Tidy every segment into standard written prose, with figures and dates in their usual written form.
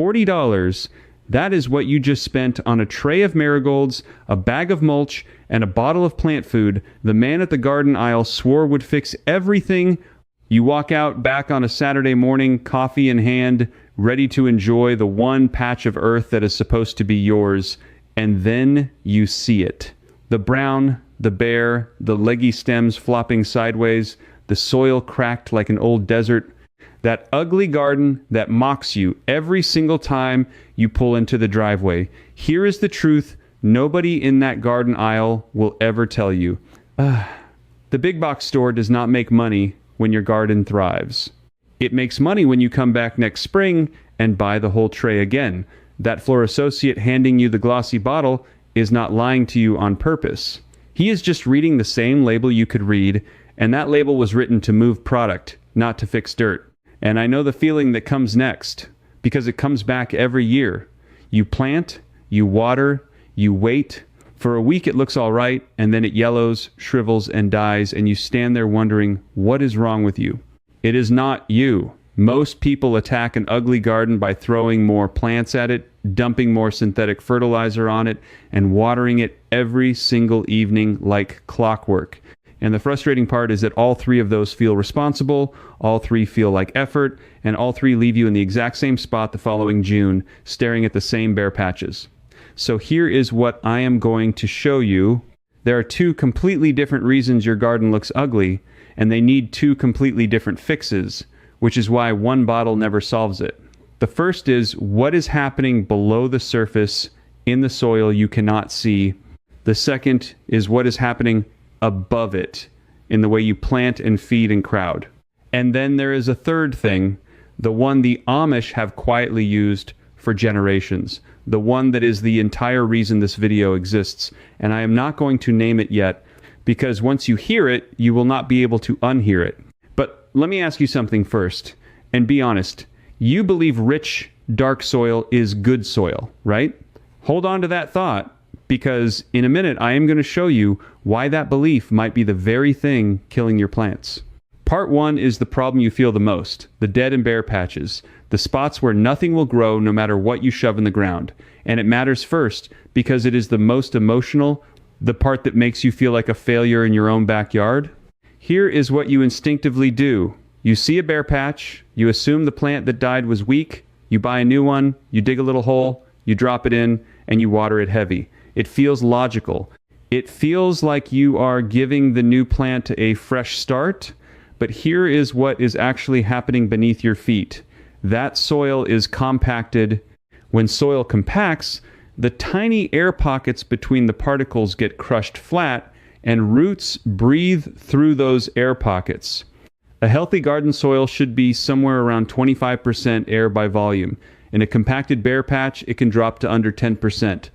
$40. That is what you just spent on a tray of marigolds, a bag of mulch, and a bottle of plant food the man at the garden aisle swore would fix everything. You walk out back on a Saturday morning, coffee in hand, ready to enjoy the one patch of earth that is supposed to be yours, and then you see it. The brown, the bare, the leggy stems flopping sideways, the soil cracked like an old desert. That ugly garden that mocks you every single time you pull into the driveway. Here is the truth nobody in that garden aisle will ever tell you. The big box store does not make money when your garden thrives. It makes money when you come back next spring and buy the whole tray again. That floor associate handing you the glossy bottle is not lying to you on purpose. He is just reading the same label you could read, and that label was written to move product, not to fix dirt. And I know the feeling that comes next, because it comes back every year. You plant, you water, you wait. For a week it looks all right, and then it yellows, shrivels, and dies, and you stand there wondering, what is wrong with you? It is not you. Most people attack an ugly garden by throwing more plants at it, dumping more synthetic fertilizer on it, and watering it every single evening like clockwork. And the frustrating part is that all three of those feel responsible, all three feel like effort, and all three leave you in the exact same spot the following June, staring at the same bare patches. So here is what I am going to show you. There are two completely different reasons your garden looks ugly, and they need two completely different fixes, which is why one bottle never solves it. The first is what is happening below the surface in the soil you cannot see. The second is what is happening above it in the way you plant and feed and crowd. And then there is a third thing, the one the Amish have quietly used for generations, the one that is the entire reason this video exists. And I am not going to name it yet, because once you hear it, you will not be able to unhear it. But let me ask you something first, and be honest. You believe rich, dark soil is good soil, right? Hold on to that thought, because in a minute I am going to show you why that belief might be the very thing killing your plants. Part one is the problem you feel the most, the dead and bare patches, the spots where nothing will grow no matter what you shove in the ground. And it matters first because it is the most emotional, the part that makes you feel like a failure in your own backyard. Here is what you instinctively do. You see a bare patch, you assume the plant that died was weak, you buy a new one, you dig a little hole, you drop it in, and you water it heavy. It feels logical. It feels like you are giving the new plant a fresh start, but here is what is actually happening beneath your feet. That soil is compacted. When soil compacts, the tiny air pockets between the particles get crushed flat, and roots breathe through those air pockets. A healthy garden soil should be somewhere around 25% air by volume. In a compacted bare patch, it can drop to under 10%.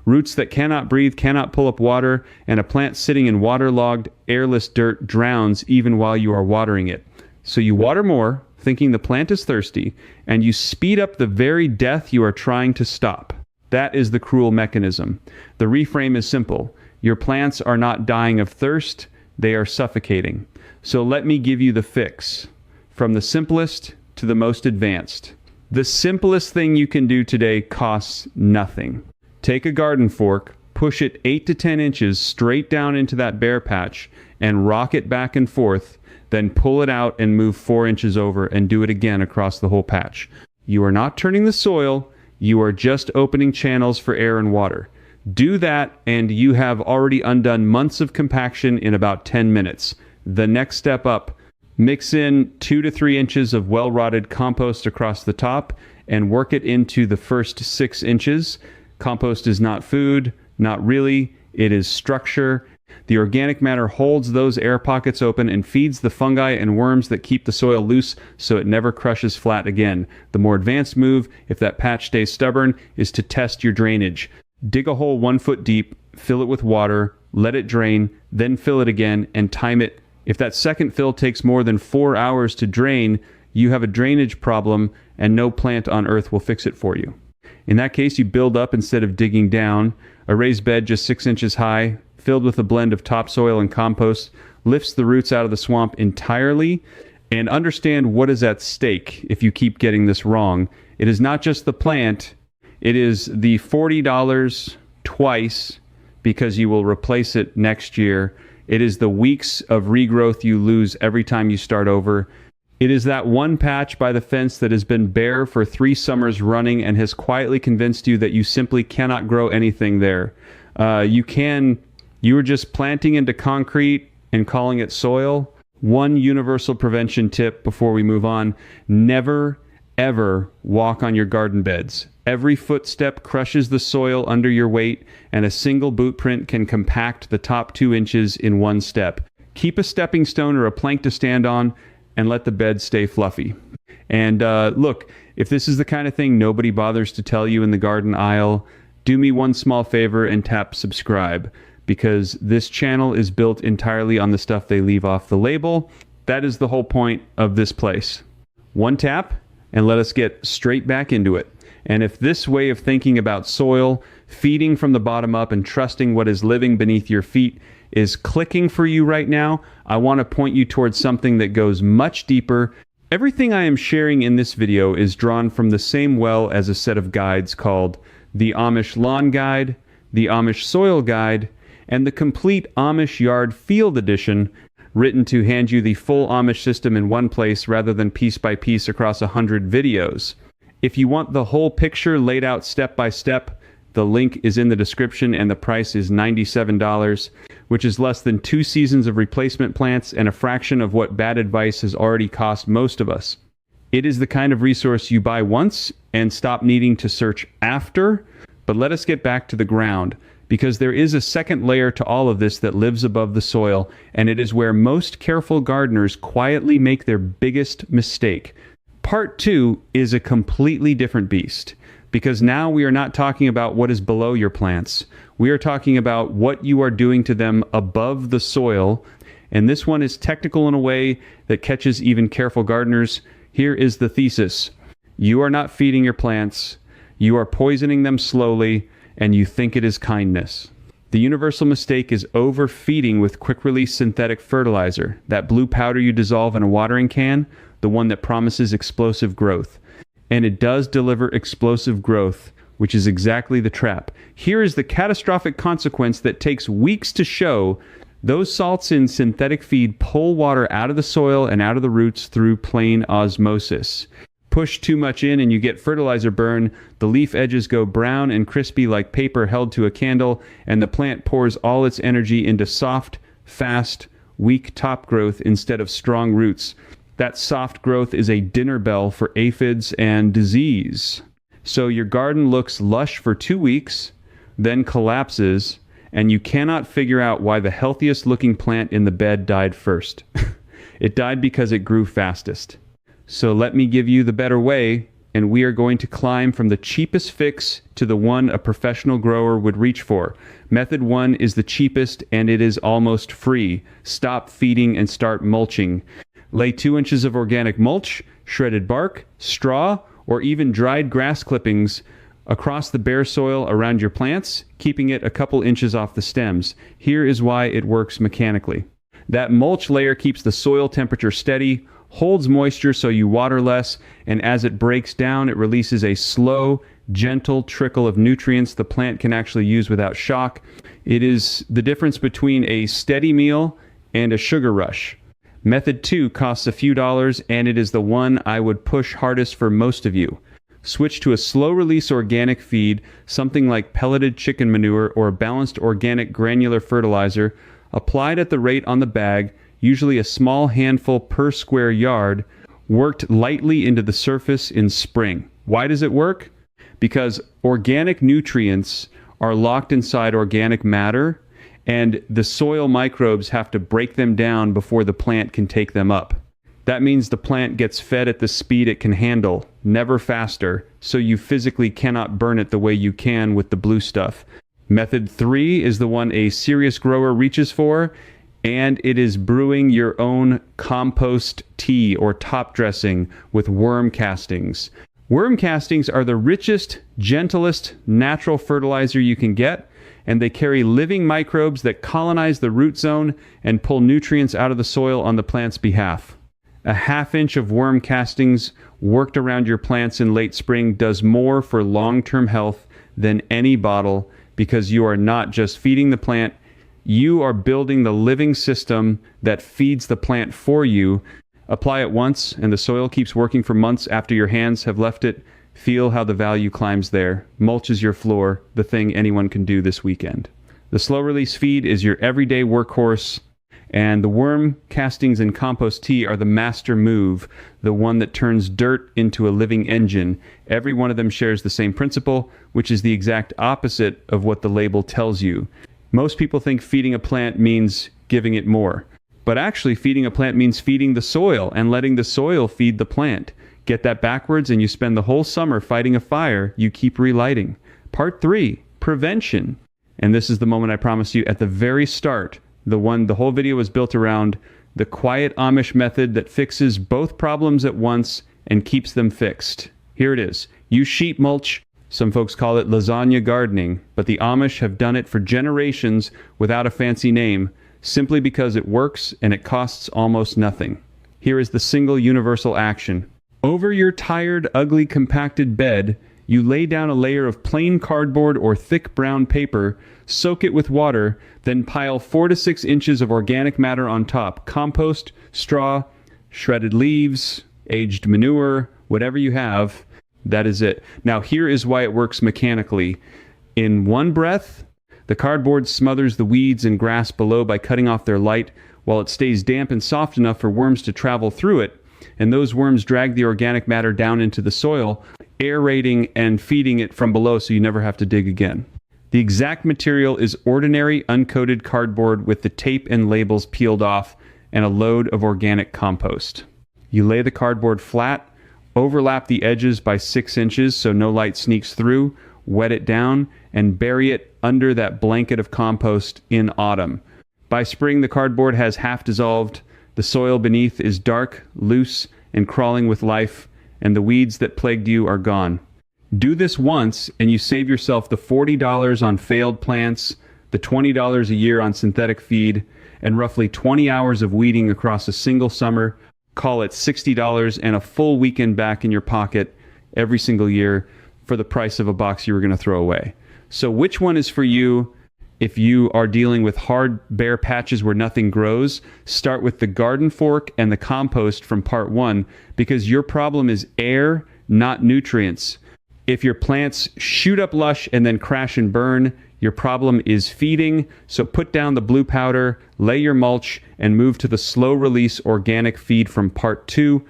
Roots that cannot breathe cannot pull up water, and a plant sitting in waterlogged, airless dirt drowns even while you are watering it. So you water more, thinking the plant is thirsty, and you speed up the very death you are trying to stop. That is the cruel mechanism. The reframe is simple. Your plants are not dying of thirst, they are suffocating. So let me give you the fix, from the simplest to the most advanced. The simplest thing you can do today costs nothing. Take a garden fork, push it 8 to 10 inches straight down into that bare patch, and rock it back and forth, then pull it out and move 4 inches over and do it again across the whole patch. You are not turning the soil, you are just opening channels for air and water. Do that and you have already undone months of compaction in about 10 minutes. The next step up, mix in 2 to 3 inches of well-rotted compost across the top and work it into the first 6 inches. Compost is not food, not really, it is structure. The organic matter holds those air pockets open and feeds the fungi and worms that keep the soil loose so it never crushes flat again. The more advanced move, if that patch stays stubborn, is to test your drainage. Dig a hole 1 foot deep, fill it with water, let it drain, then fill it again and time it. If that second fill takes more than 4 hours to drain, you have a drainage problem and no plant on earth will fix it for you. In that case, you build up instead of digging down. A raised bed just 6 inches high, filled with a blend of topsoil and compost, lifts the roots out of the swamp entirely, And understand what is at stake if you keep getting this wrong. It is not just the plant, it is the $40 twice because you will replace it next year. It is the weeks of regrowth you lose every time you start over. It is that one patch by the fence that has been bare for 3 summers running and has quietly convinced you that you simply cannot grow anything there. You are just planting into concrete and calling it soil. One universal prevention tip before we move on: never, ever walk on your garden beds. Every footstep crushes the soil under your weight, and a single boot print can compact the top 2 inches in one step. Keep a stepping stone or a plank to stand on, and let the bed stay fluffy. And look, if this is the kind of thing nobody bothers to tell you in the garden aisle, do me one small favor and tap subscribe, because this channel is built entirely on the stuff they leave off the label. That is the whole point of this place. One tap, and let us get straight back into it. And if this way of thinking about soil, feeding from the bottom up and trusting what is living beneath your feet is clicking for you right now, I want to point you towards something that goes much deeper. Everything I am sharing in this video is drawn from the same well as a set of guides called the Amish Lawn Guide, the Amish Soil Guide, and the Complete Amish Yard Field Edition, written to hand you the full Amish system in one place rather than piece by piece across 100 videos. If you want the whole picture laid out step by step, the link is in the description, and the price is $97, which is less than 2 seasons of replacement plants and a fraction of what bad advice has already cost most of us. It is the kind of resource you buy once and stop needing to search after. But let us get back to the ground, because there is a second layer to all of this that lives above the soil, and it is where most careful gardeners quietly make their biggest mistake. Part 2 is a completely different beast, because now we are not talking about what is below your plants. We are talking about what you are doing to them above the soil, and this one is technical in a way that catches even careful gardeners. Here is the thesis. You are not feeding your plants. You are poisoning them slowly, and you think it is kindness. The universal mistake is overfeeding with quick-release synthetic fertilizer, that blue powder you dissolve in a watering can, the one that promises explosive growth. And it does deliver explosive growth, which is exactly the trap. Here is the catastrophic consequence that takes weeks to show. Those salts in synthetic feed pull water out of the soil and out of the roots through plain osmosis. Push too much in and you get fertilizer burn. The leaf edges go brown and crispy like paper held to a candle, and the plant pours all its energy into soft, fast, weak top growth instead of strong roots. That soft growth is a dinner bell for aphids and disease. So your garden looks lush for 2 weeks, then collapses, and you cannot figure out why the healthiest looking plant in the bed died first. It died because it grew fastest. So let me give you the better way, and we are going to climb from the cheapest fix to the one a professional grower would reach for. Method 1 is the cheapest, and it is almost free. Stop feeding and start mulching. Lay 2 inches of organic mulch, shredded bark, straw, or even dried grass clippings across the bare soil around your plants, keeping it a couple inches off the stems. Here is why it works mechanically. That mulch layer keeps the soil temperature steady, holds moisture so you water less, and as it breaks down, it releases a slow, gentle trickle of nutrients the plant can actually use without shock. It is the difference between a steady meal and a sugar rush. Method 2 costs a few dollars, and it is the one I would push hardest for most of you. Switch to a slow-release organic feed, something like pelleted chicken manure or a balanced organic granular fertilizer, applied at the rate on the bag, usually a small handful per square yard, worked lightly into the surface in spring. Why does it work? Because organic nutrients are locked inside organic matter, and the soil microbes have to break them down before the plant can take them up. That means the plant gets fed at the speed it can handle, never faster, so you physically cannot burn it the way you can with the blue stuff. Method 3 is the one a serious grower reaches for, and it is brewing your own compost tea or top dressing with worm castings. Worm castings are the richest, gentlest natural fertilizer you can get, and they carry living microbes that colonize the root zone and pull nutrients out of the soil on the plant's behalf. A ½ inch of worm castings worked around your plants in late spring does more for long-term health than any bottle, because you are not just feeding the plant, you are building the living system that feeds the plant for you. Apply it once, and the soil keeps working for months after your hands have left it. Feel how the value climbs there. Mulch is your floor, the thing anyone can do this weekend. The slow-release feed is your everyday workhorse, and the worm castings and compost tea are the master move, the one that turns dirt into a living engine. Every one of them shares the same principle, which is the exact opposite of what the label tells you. Most people think feeding a plant means giving it more. But actually, feeding a plant means feeding the soil and letting the soil feed the plant. Get that backwards and you spend the whole summer fighting a fire you keep relighting. Part 3, prevention. And this is the moment I promised you at the very start, the whole video was built around the quiet Amish method that fixes both problems at once and keeps them fixed. Here it is. Use sheet mulch. Some folks call it lasagna gardening, but the Amish have done it for generations without a fancy name, simply because it works and it costs almost nothing. Here is the single universal action. Over your tired, ugly, compacted bed, you lay down a layer of plain cardboard or thick brown paper, soak it with water, then pile 4 to 6 inches of organic matter on top. Compost, straw, shredded leaves, aged manure, whatever you have, that is it. Now here is why it works mechanically. In one breath, the cardboard smothers the weeds and grass below by cutting off their light, while it stays damp and soft enough for worms to travel through it, and those worms drag the organic matter down into the soil, aerating and feeding it from below so you never have to dig again. The exact material is ordinary uncoated cardboard with the tape and labels peeled off and a load of organic compost. You lay the cardboard flat, overlap the edges by 6 inches so no light sneaks through, wet it down, and bury it under that blanket of compost in autumn. By spring, the cardboard has half dissolved, the soil beneath is dark, loose, and crawling with life, and the weeds that plagued you are gone. Do this once, and you save yourself the $40 on failed plants, the $20 a year on synthetic feed, and roughly 20 hours of weeding across a single summer. Call it $60 and a full weekend back in your pocket every single year for the price of a box you were going to throw away. So which one is for you? If you are dealing with hard, bare patches where nothing grows, start with the garden fork and the compost from part 1, because your problem is air, not nutrients. If your plants shoot up lush and then crash and burn, your problem is feeding. So put down the blue powder, lay your mulch, and move to the slow-release organic feed from part 2.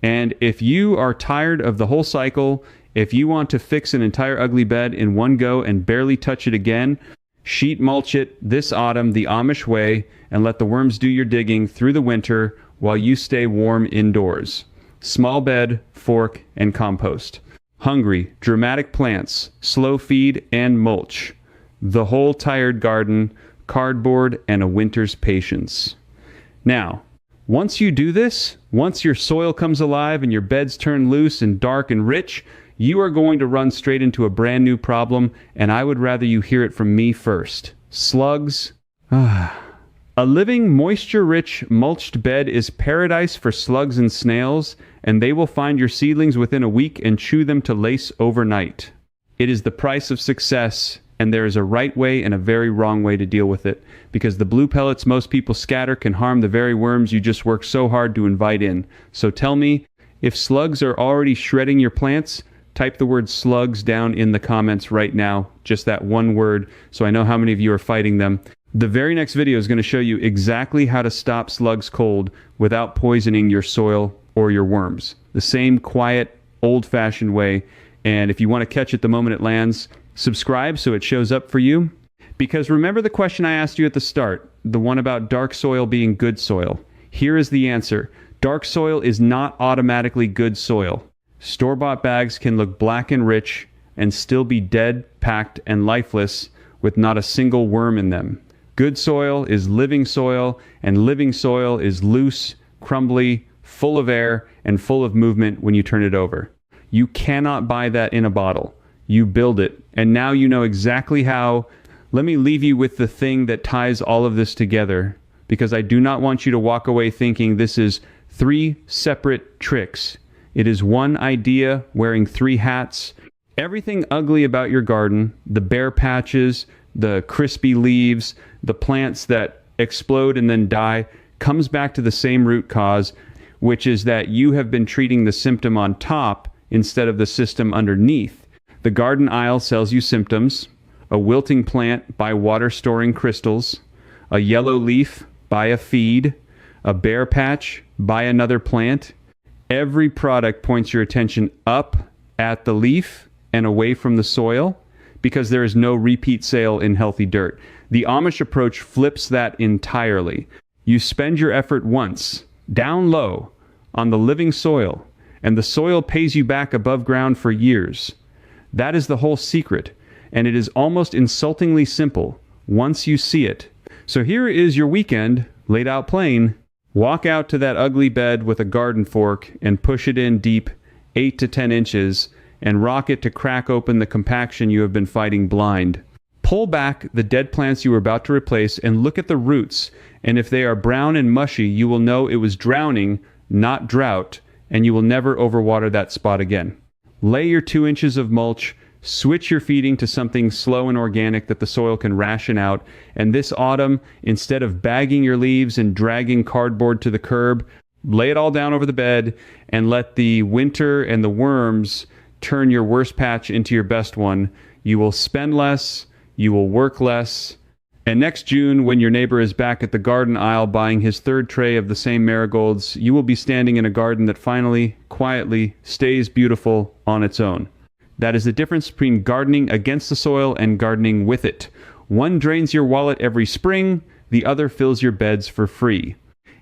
And if you are tired of the whole cycle, if you want to fix an entire ugly bed in one go and barely touch it again, sheet mulch it this autumn the Amish way and let the worms do your digging through the winter while you stay warm indoors. Small bed, fork, and compost. Hungry, dramatic plants, slow feed, and mulch. The whole tired garden, cardboard, and a winter's patience. Now, once you do this, once your soil comes alive and your beds turn loose and dark and rich, you are going to run straight into a brand new problem, and I would rather you hear it from me first. Slugs. A living, moisture-rich, mulched bed is paradise for slugs and snails, and they will find your seedlings within a week and chew them to lace overnight. It is the price of success, and there is a right way and a very wrong way to deal with it, because the blue pellets most people scatter can harm the very worms you just worked so hard to invite in. So tell me, if slugs are already shredding your plants, type the word slugs down in the comments right now, just that one word, so I know how many of you are fighting them. The very next video is going to show you exactly how to stop slugs cold without poisoning your soil or your worms. The same quiet, old-fashioned way. And if you want to catch it the moment it lands, subscribe so it shows up for you. Because remember the question I asked you at the start, the one about dark soil being good soil. Here is the answer. Dark soil is not automatically good soil. Store-bought bags can look black and rich and still be dead, packed, and lifeless with not a single worm in them. Good soil is living soil, and living soil is loose, crumbly, full of air, and full of movement when you turn it over. You cannot buy that in a bottle. You build it, and now you know exactly how. Let me leave you with the thing that ties all of this together, because I do not want you to walk away thinking this is 3 separate tricks. It is one idea wearing 3 hats. Everything ugly about your garden, the bare patches, the crispy leaves, the plants that explode and then die, comes back to the same root cause, which is that you have been treating the symptom on top instead of the system underneath. The garden aisle sells you symptoms: a wilting plant, buy water storing crystals; a yellow leaf, buy a feed; a bare patch, buy another plant. Every product points your attention up at the leaf and away from the soil, because there is no repeat sale in healthy dirt. The Amish approach flips that entirely. You spend your effort once, down low, on the living soil, and the soil pays you back above ground for years. That is the whole secret, and it is almost insultingly simple once you see it. So here is your weekend, laid out plain. Walk out to that ugly bed with a garden fork and push it in deep, 8 to 10 inches, and rock it to crack open the compaction you have been fighting blind. Pull back the dead plants you were about to replace and look at the roots, and if they are brown and mushy, you will know it was drowning, not drought, and you will never overwater that spot again. Lay your 2 inches of mulch, switch your feeding to something slow and organic that the soil can ration out, and this autumn, instead of bagging your leaves and dragging cardboard to the curb, lay it all down over the bed and let the winter and the worms turn your worst patch into your best one. You will spend less, you will work less, and next June, when your neighbor is back at the garden aisle buying his 3rd tray of the same marigolds, you will be standing in a garden that finally, quietly, stays beautiful on its own. That is the difference between gardening against the soil and gardening with it. One drains your wallet every spring, the other fills your beds for free.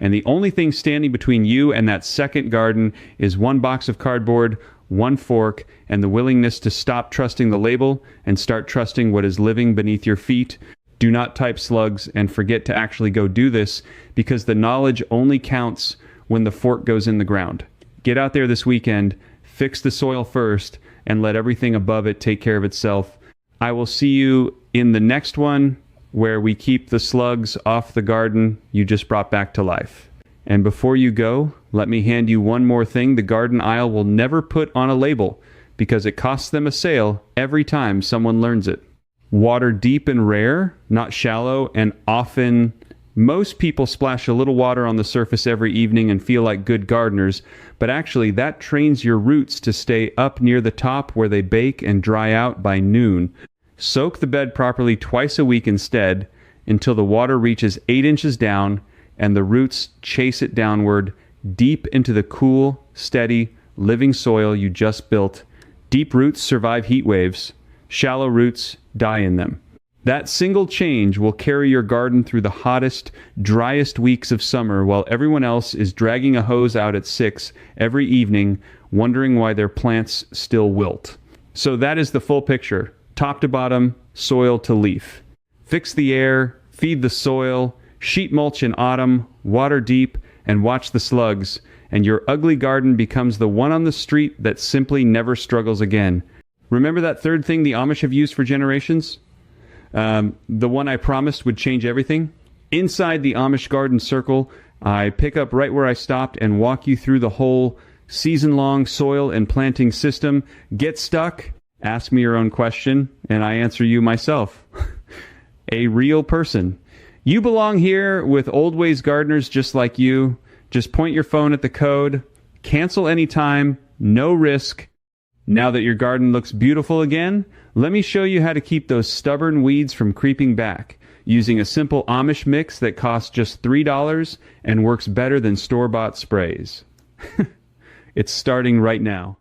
And the only thing standing between you and that second garden is 1 box of cardboard, 1 fork, and the willingness to stop trusting the label and start trusting what is living beneath your feet. Do not type slugs and forget to actually go do this, because the knowledge only counts when the fork goes in the ground. Get out there this weekend, fix the soil first, and let everything above it take care of itself. I will see you in the next one, where we keep the slugs off the garden you just brought back to life. And before you go, let me hand you one more thing the garden aisle will never put on a label, because it costs them a sale every time someone learns it. Water deep and rare, not shallow, and often. Most people splash a little water on the surface every evening and feel like good gardeners, but actually that trains your roots to stay up near the top where they bake and dry out by noon. Soak the bed properly twice a week instead, until the water reaches 8 inches down and the roots chase it downward deep into the cool, steady, living soil you just built. Deep roots survive heat waves. Shallow roots die in them. That single change will carry your garden through the hottest, driest weeks of summer, while everyone else is dragging a hose out at 6 every evening, wondering why their plants still wilt. So that is the full picture, top to bottom, soil to leaf. Fix the air, feed the soil, sheet mulch in autumn, water deep, and watch the slugs, and your ugly garden becomes the one on the street that simply never struggles again. Remember that 3rd thing the Amish have used for generations? The one I promised would change everything? Inside the Amish garden circle, I pick up right where I stopped and walk you through the whole season-long soil and planting system. Get stuck? Ask me your own question, and I answer you myself. A real person. You belong here with old ways gardeners just like you. Just point your phone at the code. Cancel anytime. No risk. Now that your garden looks beautiful again, let me show you how to keep those stubborn weeds from creeping back, using a simple Amish mix that costs just $3 and works better than store-bought sprays. It's starting right now.